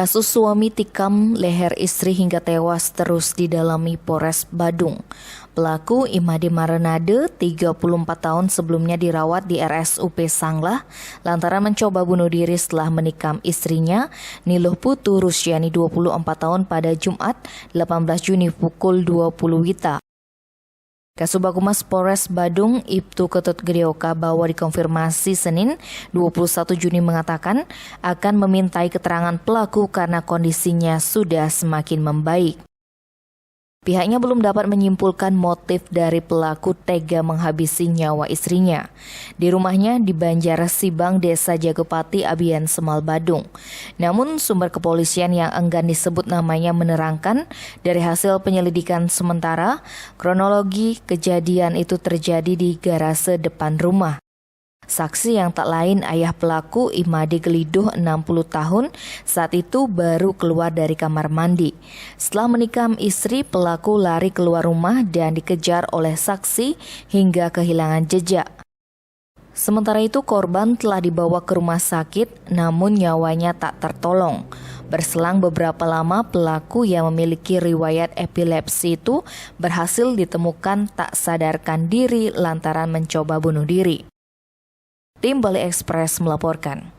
Kasus suami tikam leher istri hingga tewas terus didalami Polres Badung. Pelaku Imade Marenade, 34 tahun sebelumnya dirawat di RSUP Sanglah lantaran mencoba bunuh diri setelah menikam istrinya, Niluh Putu Rusyani 24 tahun pada Jumat 18 Juni pukul 20 WITA. Kasubag Humas Polres Badung, Ibtu Ketut Gedeoka bahwa dikonfirmasi Senin 21 Juni mengatakan akan memintai keterangan pelaku karena kondisinya sudah semakin membaik. Pihaknya belum dapat menyimpulkan motif dari pelaku tega menghabisi nyawa istrinya di rumahnya di Banjarsibang, Desa Jagopati, Abian Semal, Badung. Namun sumber kepolisian yang enggan disebut namanya menerangkan dari hasil penyelidikan sementara, kronologi kejadian itu terjadi di garase depan rumah. Saksi yang tak lain ayah pelaku, Imade Geliduh 60 tahun, saat itu baru keluar dari kamar mandi. Setelah menikam istri, pelaku lari keluar rumah dan dikejar oleh saksi hingga kehilangan jejak. Sementara itu korban telah dibawa ke rumah sakit, namun nyawanya tak tertolong. Berselang beberapa lama, pelaku yang memiliki riwayat epilepsi itu berhasil ditemukan tak sadarkan diri lantaran mencoba bunuh diri. Tim Bali Express melaporkan.